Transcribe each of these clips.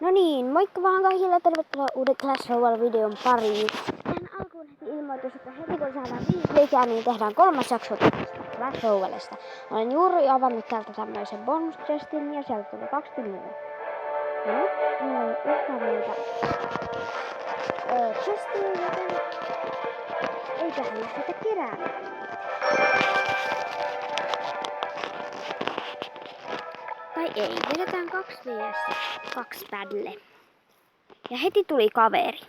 No niin, moikka vaan kaikille, tervetuloa uuden Clash Royale-videon pariin. Tähän alkuun heti ilmoitus, että heti kun saadaan 5 leikää, niin tehdään 3. jakso tästä Clash Royalesta. Olen juuri avannut täältä tämmöisen bonus chestin ja sieltä tuli 2 tiliä. Ja nyt minulla ei yhtään niitä chestia, joten eiköhän lähdetä keräämään niitä. Tai ei, vedetään 2 vs 2 battle. Ja heti tuli kaveri.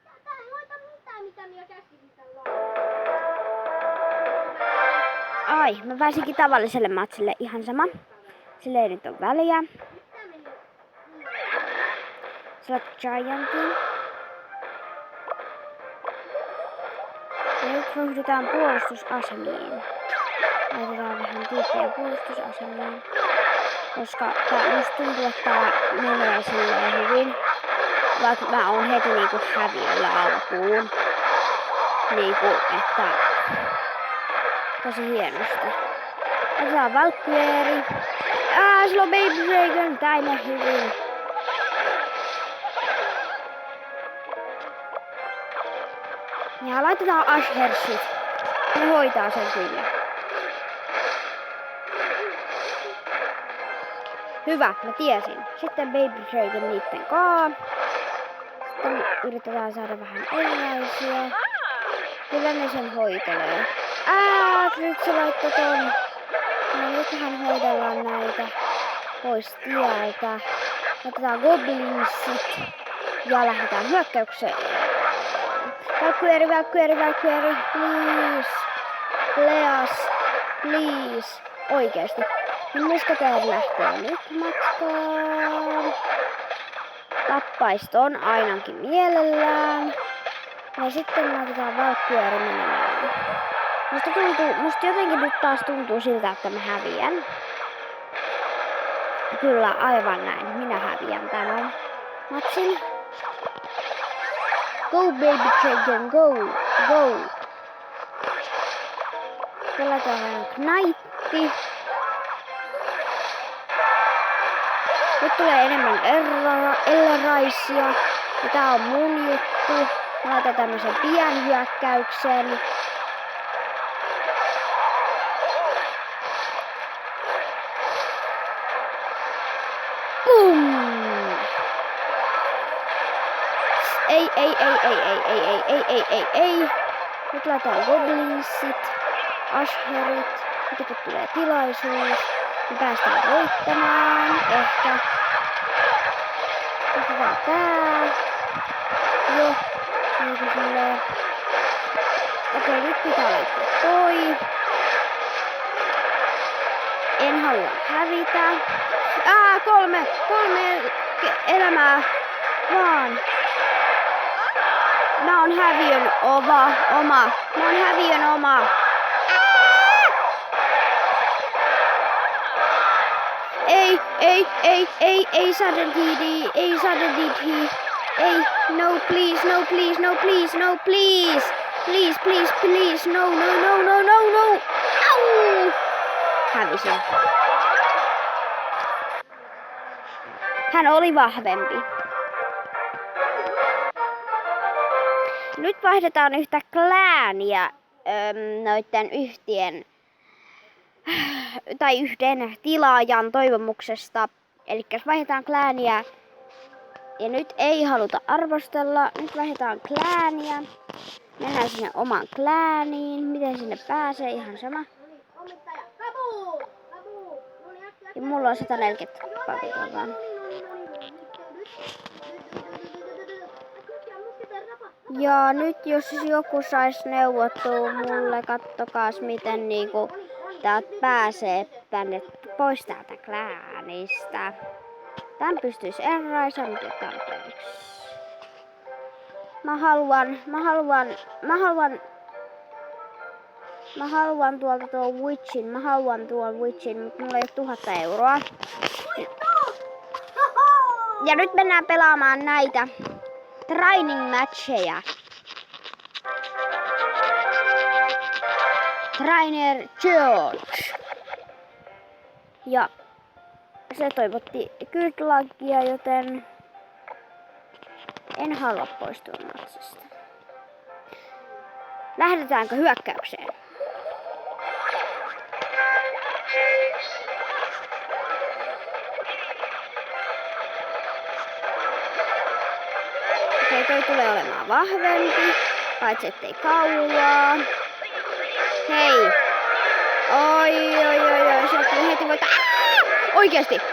Tää ei hoita mitään, mitä minä käskisin tällä. Ai, mä pääsinkin tavalliselle matsille, ihan sama. Sillä ei nyt ole väliä. Sä oot Giantin. Ja nyt ryhdytään puolustusasemiin. Laitetaan vähän tyyppejä puolustusasemiin. Koska musta tuntuu, että tää menee silleen hyvin. Vaikka mä oon heti niinku häviöllä alkuun. Niinku, että tosi hienosti. Otetaan Valkyrie. Sillä on Baby Dragon. Tää ei mene hyvin. Ja laitetaan Ashersit. Ne hoitaa sen kyllä. Hyvä, mä tiesin. Sitten Baby Dragon niitten kaa. Sitten yritetään saada vähän erilaisia. Kyllä ne sen hoitelee. Nyt se laittoi ton. No nythän hoidellaan näitä pois tieltä. Otetaan Goblinsit. Ja lähdetään hyökkäykseen. Valkyrie, please. Please. Oikeesti. Muskateeri lähtee nyt matkaan. Tappaisto on ainakin mielellään. Ja sitten laitetaan Valkyrie menemään. Musta jotenkin nyt taas tuntuu siltä, että mä häviän. Kyllä, aivan näin. Minä häviän tämän matsin. Go Baby Dragon, go. Pelataan Knightti. Nyt tulee enemmän Elraisia. Ja tää on mun juttu. Mä laitan tämmösen pienhyökkäyksen. Boom! Ei. Nyt laitetaan Goblinsit, Asherit. Nyt kun tulee tilaisuus, niin päästään voittamaan. Ehkä. Otetaan tää. Joo. Niinku silleen. Okei, nyt pitää laittaa toi. En halua hävitä. Kolme elämää. Vaan. Mä oon häviön oma. Ei sudden DD. Ei, no please. Please, no. Au! Hävisin. Hän oli vahvempi. Nyt vaihdetaan yhtä klääniä noitten yhden tilaajan toivomuksesta. Eli vaihdetaan klääniä. Ja nyt ei haluta arvostella. Nyt vaihdetaan klääniä. Mennään sinne omaan klääniin. Miten sinne pääsee? Ihan sama. Ja mulla on 140 paketia vaan. Ja nyt jos joku sais neuvottua mulle, kattokaas miten niinku täältä pääsee tänne pois täältä kläänistä. Tän pystyis erraisemaan nyt tarpeeksi. Mä haluan tuolta tuon Witchin. Mutta mulla ei ole 1000 euroa. Ja nyt mennään pelaamaan näitä training matcheja. Trainer George. Ja se toivotti good luckia, joten en halua poistua matsista. Lähdetäänkö hyökkäykseen? Okei, toi tulee olemaan vahvempi, paitsi ettei kauaa. Hei! Oi, sieltä tuli heti voittaa.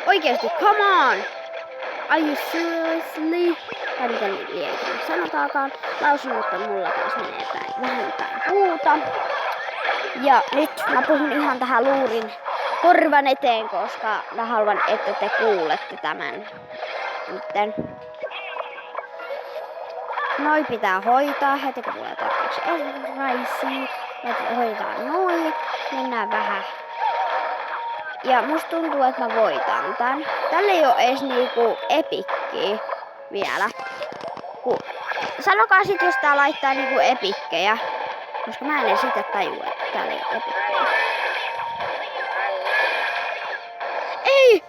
Oikeesti, come on! Are you seriously? Tai miten liikaa sanotaakaan. Lausunnot on mulla taas menee vähän päin puuta. Ja nyt mä puhun ihan tähän luurin korvan eteen, koska mä haluan, että te kuulette tämän. Nytten. Noi pitää hoitaa heti kun tulee tarpeeksi erilaisia. Ja hoidetaan noi. Mennään vähän. Ja musta tuntuu, että mä voitan tän. Tällä ei oo ees niinku epikkiä vielä. Sanokaa sit, jos tää laittaa niinku epikkejä. Koska mä en edes sitä tajua, että täällä ei oo epikkejä. Ei!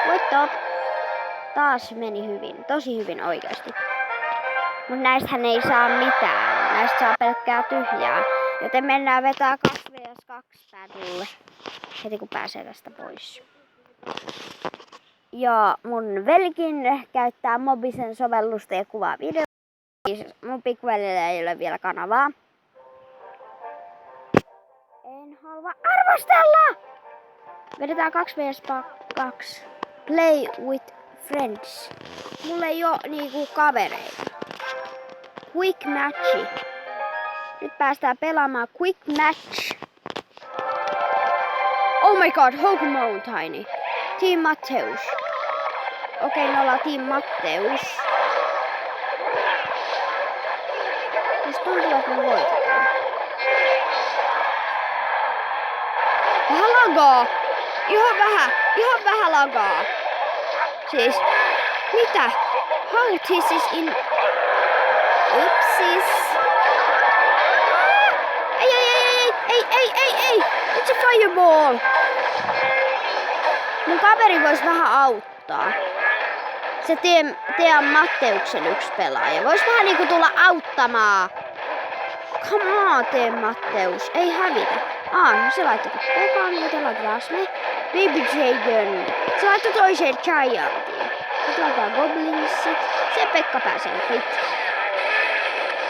Voitto! Taas meni hyvin. Tosi hyvin oikeasti. Mut näistähän ei saa mitään. Näistä saa pelkkää tyhjää. Joten mennään vetää 2vs2 pädulle. Heti kun pääsee tästä pois. Ja mun velikin käyttää Mobisen sovellusta ja kuvaa videoita. Mun pikkuvelillä ei ole vielä kanavaa. En halua arvostella! Vedetään 2vs2. Play with friends. Mulla ei oo niinku kavereita. Quick matchi. Nyt päästään pelaamaan quick match. Oh my god, Hope Mountain. Team Matteus. Okei, me ollaan Team Matteus. Musta tuntuu, että me voitetaan. Vähän lagaa. Ihan vähän lagaa. Siis, mitä? How this is in... Upsis. Ei. It's a fireball. Mun kaveri vois vähän auttaa. Se Team Matteuksen yksi pelaaja. Vois vähän niinku tulla auttamaan. Come on, Team Matteus. Ei hävitä. No se laittoi Pekan, joten laitetaan me. Baby Dragon. Se laittoi toiseen Giantiin. Nyt laitetaan Goblinsit. Se Pekka pääsee pitkään.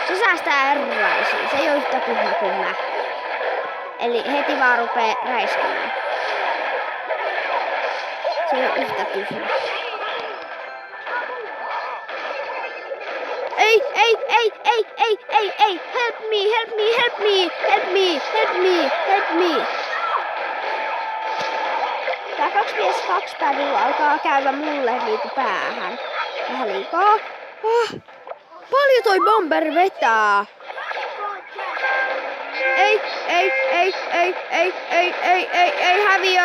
Se säästää erilaisia. Se ei oo yhtä tyhmä kuin mä. Eli heti vaan rupee räiskimään. Se ei oo yhtä tyhmä. Ei. Help me. Tää 2vs2 pädillä alkaa käydä mulle niinku päähän. Vähän liikaa. Paljon toi bomber vetää. Ei häviö.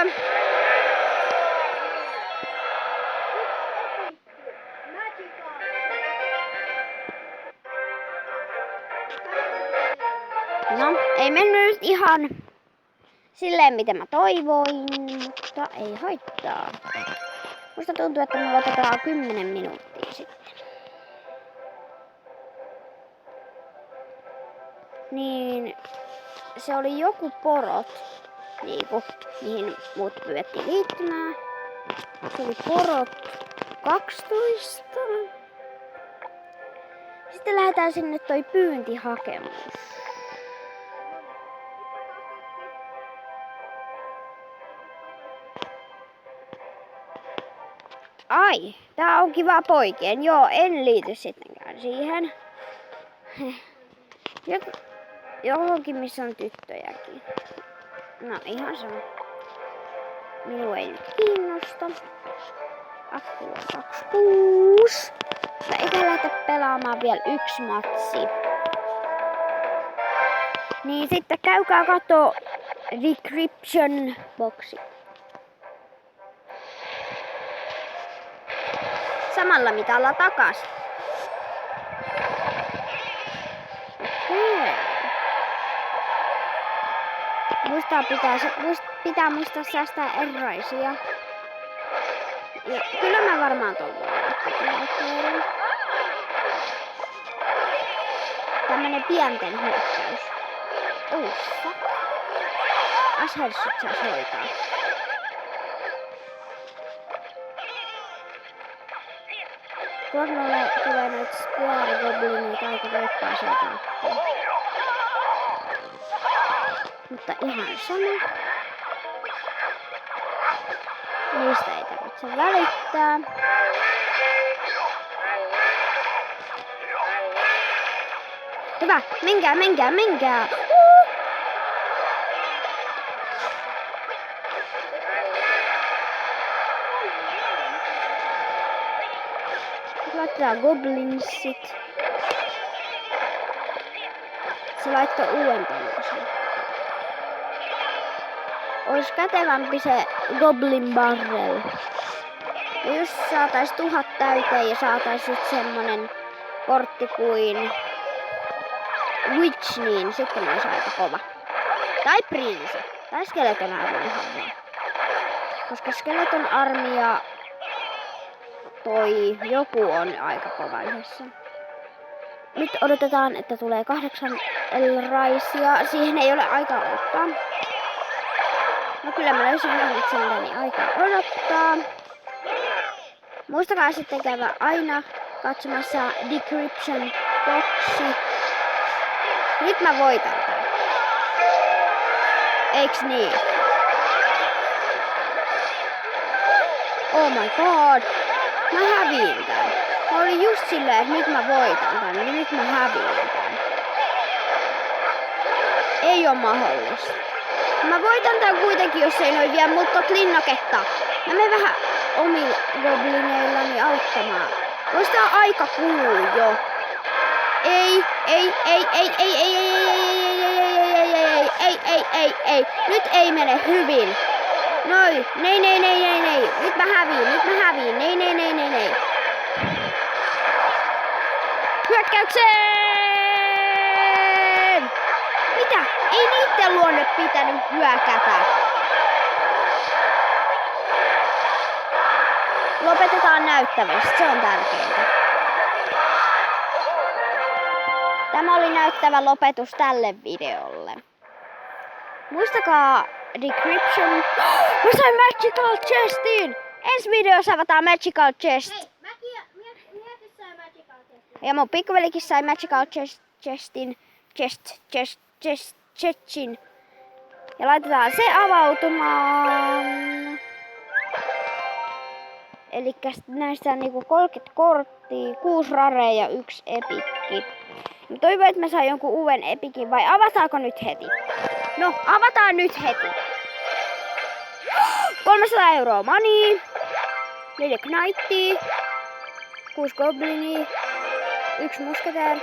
No, ei mennyt ihan silleen, miten mä toivoin, mutta ei haittaa. Musta tuntuu, että mulla otetaan 10 minuuttia sitten. Niin, se oli joku porot, niinku, mihin mut pyydettiin liittymään. Se oli porot 12. Sitten lähdetään sinne toi pyyntihakemus. Ai, tää on kiva poikien. Joo, en liity sittenkään siihen. Johonkin, missä on tyttöjäkin. No, ihan sama. Minua ei nyt kiinnosta. Akku on 26. Eikä lähdetä pelaamaan vielä yksi matsi. Niin sitten käykää katsoa description boxi. Samalla mitalla takas. Okei. Pitää muistaa säästää erilaisia. Ja kyllä mä varmaan toivon, että tulee. Tämmönen pienten hyökkäys. Oh, fuck. Ashersit saas hoitaa. Kornolle tulee noita Square Goblineita aika reippaaseen tahtiin. Mutta ihan sama. Niistä ei tarvitse välittää. Hyvä, menkää! Laitetaan goblinsit. Se laittoi uuden tämmöisen. Ois kätevämpi se Goblin Barrel. Ja jos saatais 1000 täyteen ja saatais sit semmonen kortti kuin Witch, niin sitten olisi aika kova. Tai Prince. Tai Skeleton Army ihan vaan. Koska Skeleton Army ja toi joku on aika kova yhdessä. Nyt odotetaan, että tulee 8 Elraisia. Siihen ei ole aikaa odottaa. No kyllä mä löysin vähän itselleni aikaa odottaa. Muistakaa sitten käydä aina katsomassa Decryption Boxi. Nyt mä voitan tän. Eiks niin? Oh my god. Mä häviin tän. Mä olin just silleen, että nyt mä voitan tän, niin nyt mä häviin tän. Ei oo mahdollista. Mä voitan tän kuitenkin, jos ei noin vie mut tot linnaketta. Mä menen vähän omilla goblineillani auttamaan. Vois tää aika kuluu jo. Ei. Nyt ei mene hyvin. Noi. Nei. Nyt mä häviin. Nei. Hyökkäykseen! Mitä? Ei niitten luonne pitänyt hyökätä. Lopetetaan näyttävästi, se on tärkeintä. Tämä oli näyttävä lopetus tälle videolle. Muistakaa Decryption. Mä sain Magical Chestin! Ensi videossa avataan Magical Chest. Hei, mäkin sain Magical Chestin. Ja mun pikkuvelikin sai Magical Chestin. Chestin. Ja laitetaan se avautumaan. Elikkä näistä on niinku 30 korttia, 6 rareja ja 1 epikki. Mä toivon, että mä saan jonkun uuden epikin, vai avataanko nyt heti? No, avataan nyt heti. 300 € money, 4 knightia, 6 goblinia, 1 musketeer.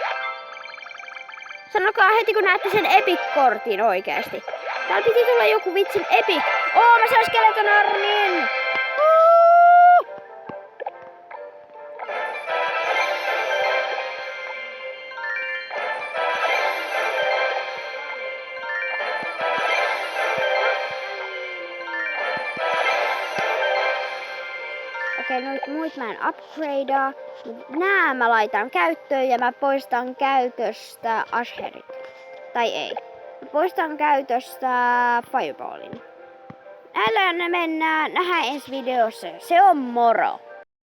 Sanokaa heti, kun näette sen epic-kortin oikeesti. Täällä piti tulla joku vitsin epic. Mä sain Skeleton Armyn! Okei, muut mä en upgradea. Nää mä laitan käyttöön ja mä poistan käytöstä Asherit. Tai ei. Mä poistan käytöstä Fireballin. Näillä ne mennään. Nähdään ensi videossa. Se on moro!